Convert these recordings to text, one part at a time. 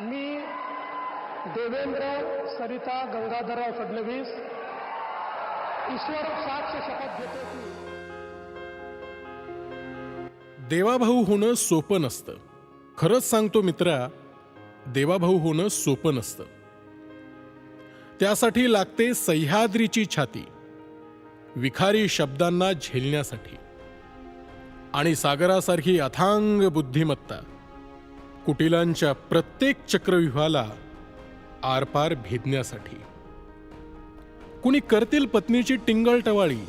मी देवेंद्र सरिता गंगाधरराव फडणवीस ईश्वर साक्ष शपथ घेतो की देवाभाऊ होणं सोपं नसतं. खरंच सांगतो मित्रा, देवाभाऊ होणं सोपं नसतं. त्यासाठी लागते सह्याद्रीची छाती, विखारी शब्दांना झेलण्यासाठी, आणि सागरासारखी अथांग बुद्धिमत्ता, कुटिलांच्या प्रत्येक चक्रव्यूहाला आरपार भेदण्यासाठी. कुणी करतील पत्नीची टिंगलटवाळी,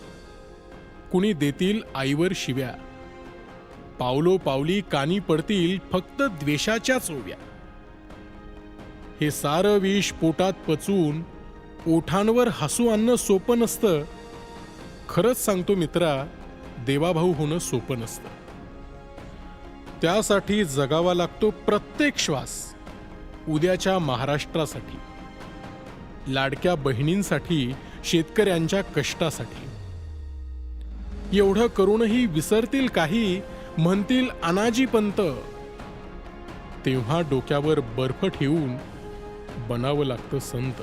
कुणी देतील आईवर शिव्या, पावलो पावली कानी पडतील फक्त द्वेषाच्याच ओव्या. हे सारं विष पोटात पचवून ओठांवर हसू आणणं सोपं नसतं. खरंच सांगतो मित्रा, देवाभाऊ होणं सोपं नसतं. त्यासाठी जगावा लागतो प्रत्येक श्वास. उद्याच्या महाराष्ट्रासाठी, लाडक्या बहिणींसाठी, शेतकऱ्यांच्या कष्टासाठी. एवढं करूनही विसरतील काही, म्हणतील अनाजी पंत. तेव्हा डोक्यावर बर्फ ठेवून बनावं लागतं संत.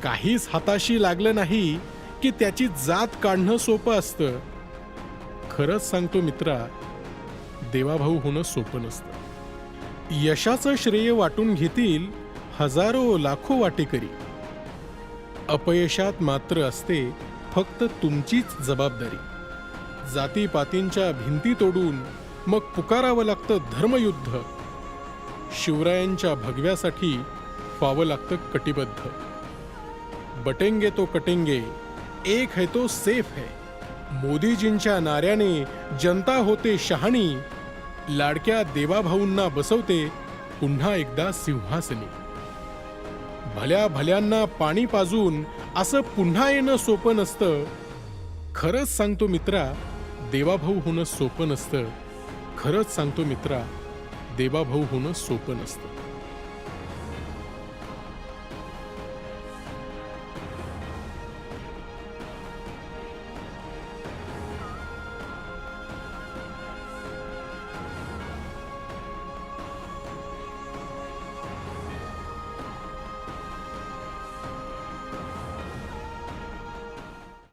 काहीच हाताशी लागलं नाही की त्याची जात काढणं सोपं असतं. खरंच सांगतो मित्रा, देवाभाऊ होणं सोपं नसतं. यशाचं श्रेय वाटून घेतील हजारो लाखो वाटेकरी. अपयशात मात्र असते फक्त तुमचीच जबाबदारी. जातीपातींच्या भिंती तोडून मग पुकारावं लागतं धर्मयुद्ध. शिवरायांच्या भगव्यासाठी व्हावं लागतं कटिबद्ध. बटेंगे तो कटेंगे, एक है तो सेफ है. मोदीजींच्या नाऱ्याने जनता होते शहाणी. लाडक्या देवाभाऊंना बसवते पुन्हा एकदा सिंहासनी. भल्या भल्यांना पाणी पाजून असं पुन्हा येणं सोपं नसतं. खरंच सांगतो मित्रा, देवाभाऊ होणं सोपं नसतं. खरंच सांगतो मित्रा, देवाभाऊ होणं सोपं नसतं.